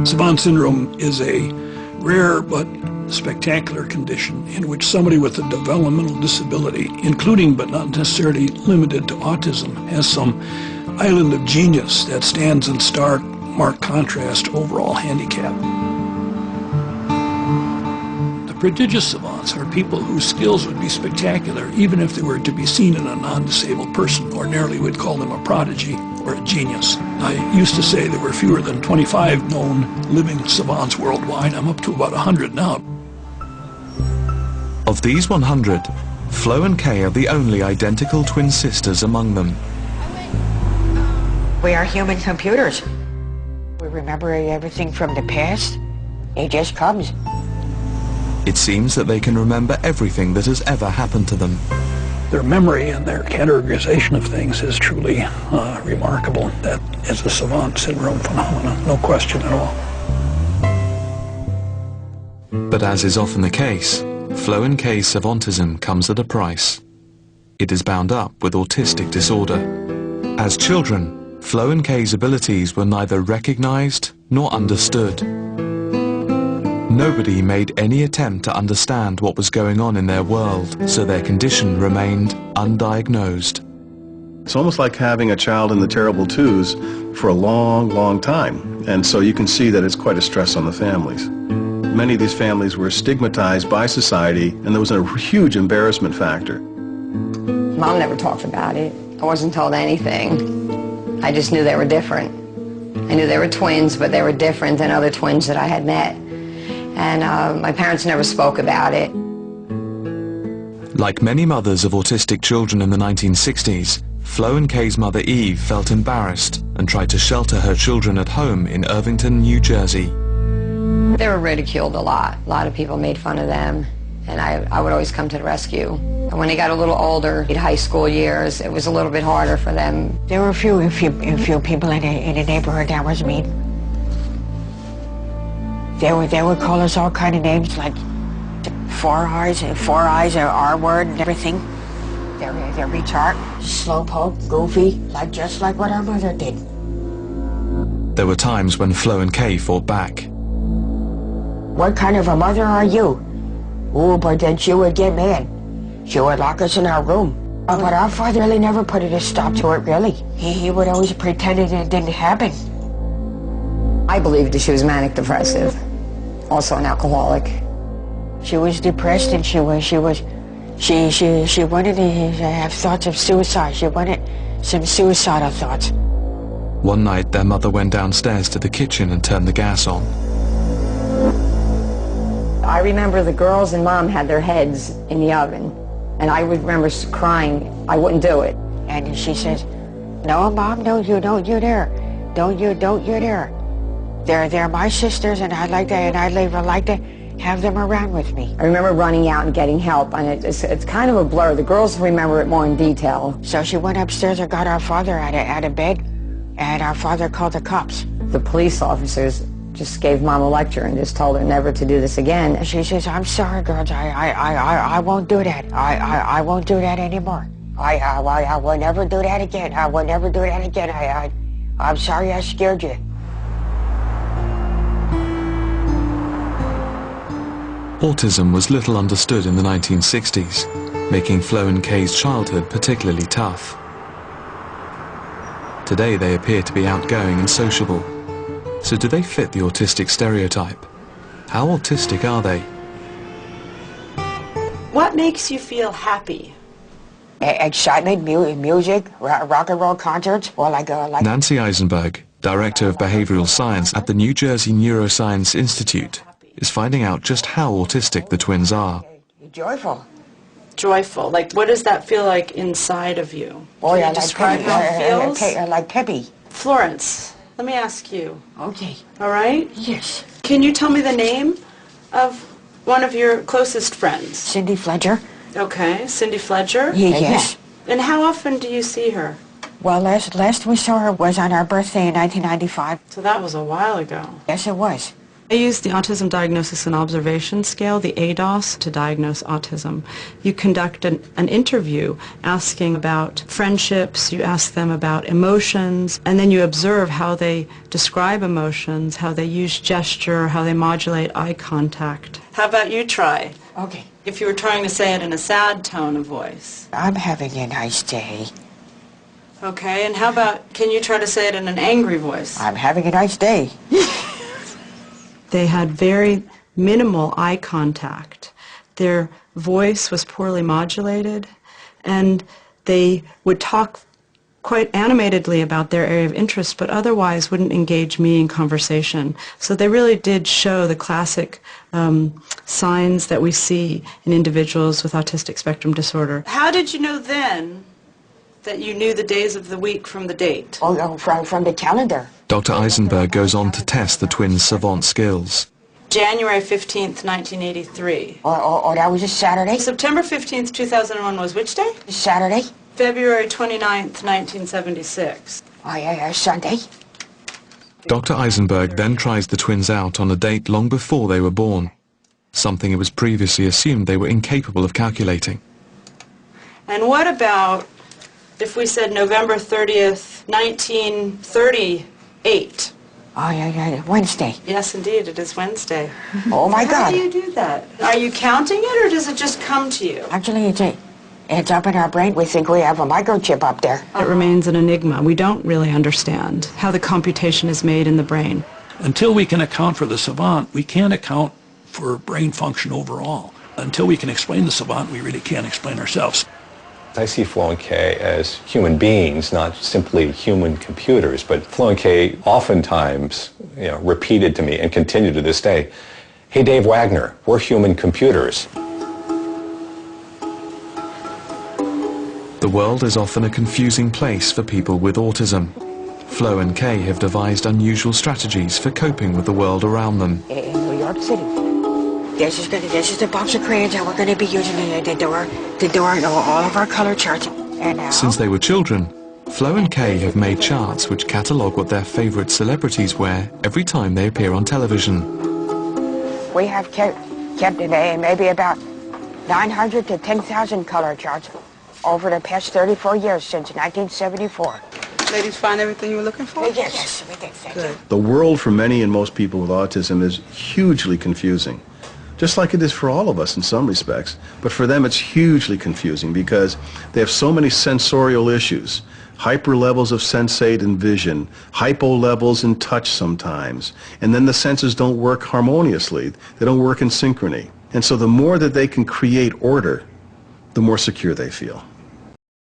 Savant syndrome is a rare but spectacular condition in which somebody with a developmental disability, including but not necessarily limited to autism, has some island of genius that stands in stark, marked contrast to overall handicap. The prodigious savants are people whose skills would be spectacular even if they were to be seen in a non-disabled person. Ordinarily we'd call them a prodigy or a genius. I used to say there were fewer than 25 known living savants worldwide. I'm up to about 100 now. Of these 100, Flo and Kay are the only identical twin sisters among them. We are human computers. We remember everything from the past. It just comes. It seems that they can remember everything that has ever happened to them. Their memory and their categorization of things is truly remarkable. That is a savant syndrome phenomenon, no question at all. But as is often the case, Flo and Kay's savantism comes at a price. It is bound up with autistic disorder. As children, Flo and Kay's abilities were neither recognized nor understood. Nobody made any attempt to understand what was going on in their world, so their condition remained undiagnosed. It's almost like having a child in the terrible twos for a long, long time. And so you can see that it's quite a stress on the families. Many of these families were stigmatized by society, and there was a huge embarrassment factor. Mom never talked about it. I wasn't told anything. I just knew they were different. I knew they were twins, but they were different than other twins that I had met. And my parents never spoke about it. Like many mothers of autistic children in the 1960s, Flo and Kay's mother Eve felt embarrassed and tried to shelter her children at home in Irvington, New Jersey. They were ridiculed a lot. A lot of people made fun of them, and I would always come to the rescue. And when they got a little older, in high school years, it was a little bit harder for them. There were a few people in the neighborhood that was mean. They would call us all kind of names, like Four Eyes or R word and everything. They're retard, slowpoke, goofy, just like what our mother did. There were times when Flo and Kay fought back. What kind of a mother are you? Oh, but then she would get mad. She would lock us in our room. But our father really never put a stop to it, really. He would always pretend it didn't happen. I believed that she was manic-depressive, also an alcoholic. She was depressed, and she wanted to have thoughts of suicide. She wanted some suicidal thoughts. One night, their mother went downstairs to the kitchen and turned the gas on. I remember the girls and Mom had their heads in the oven, and I would remember crying. I wouldn't do it. And she says, "No, Mom, don't you dare. Don't you dare. They're my sisters, and I'd like to have them around with me." I remember running out and getting help, and it's kind of a blur. The girls remember it more in detail. So she went upstairs and got our father out of bed, and our father called the cops. The police officers just gave Mom a lecture and just told her never to do this again. She says, "I'm sorry, girls. I won't do that. I won't do that anymore. I will never do that again. I will never do that again. I'm sorry I scared you." Autism was little understood in the 1960s, making Flo and Kay's childhood particularly tough. Today they appear to be outgoing and sociable. So do they fit the autistic stereotype? How autistic are they? What makes you feel happy? Excitement, music, rock and roll concerts, or like Nancy Eisenberg, Director of Behavioral Science at the New Jersey Neuroscience Institute, is finding out just how autistic the twins are. Joyful. Joyful. Like, what does that feel like inside of you? Oh, Can yeah, you describe how it feels? Like peppy. Florence, let me ask you. Okay. All right? Yes. Can you tell me the name of one of your closest friends? Cindy Fletcher. Okay, Cindy Fletcher? Yes. And how often do you see her? Well, last we saw her was on our birthday in 1995. So that was a while ago. Yes, it was. I use the Autism Diagnosis and Observation Scale, the ADOS, to diagnose autism. You conduct an interview asking about friendships, you ask them about emotions, and then you observe how they describe emotions, how they use gesture, how they modulate eye contact. How about you try? Okay. If you were trying to say it in a sad tone of voice. I'm having a nice day. Okay, and how about, can you try to say it in an angry voice? I'm having a nice day. They had very minimal eye contact. Their voice was poorly modulated, and they would talk quite animatedly about their area of interest, but otherwise wouldn't engage me in conversation. So they really did show the classic signs that we see in individuals with autistic spectrum disorder. How did you know then that you knew the days of the week from the date? Oh, from the calendar. Dr. Eisenberg goes on to test the twins' savant skills. January 15th, 1983. Oh, that was a Saturday? September 15th, 2001 was which day? Saturday? February 29th, 1976. Oh, yeah, Sunday. Dr. Eisenberg then tries the twins out on a date long before they were born, something it was previously assumed they were incapable of calculating. And what about if we said November 30th, 1938? Oh, yeah, Wednesday. Yes, indeed, it is Wednesday. Oh, my How God. do you do that? Are you counting it, or does it just come to you? Actually, it's up in our brain. We think we have a microchip up there. It remains an enigma. We don't really understand how the computation is made in the brain. Until we can account for the savant, we can't account for brain function overall. Until we can explain the savant, we really can't explain ourselves. I see Flo and Kay as human beings, not simply human computers, but Flo and Kay oftentimes, repeated to me and continue to this day, "Hey, Dave Wagner, we're human computers." The world is often a confusing place for people with autism. Flo and Kay have devised unusual strategies for coping with the world around them. In New York City. This is the box of crayons that we're going to be using the door, and all of our color charts. And now, Since they were children, Flo and Kay have made charts which catalogue what their favourite celebrities wear every time they appear on television. we have kept today maybe about 900 to 10,000 color charts over the past 34 years since 1974. Ladies, find everything you were looking for? Yes, we did. Thank you. The world for many and most people with autism is hugely confusing. Just like it is for all of us in some respects. But for them it's hugely confusing because they have so many sensorial issues. Hyper levels of sensate and vision, hypo levels in touch sometimes. And then the senses don't work harmoniously. They don't work in synchrony. And so the more that they can create order, the more secure they feel.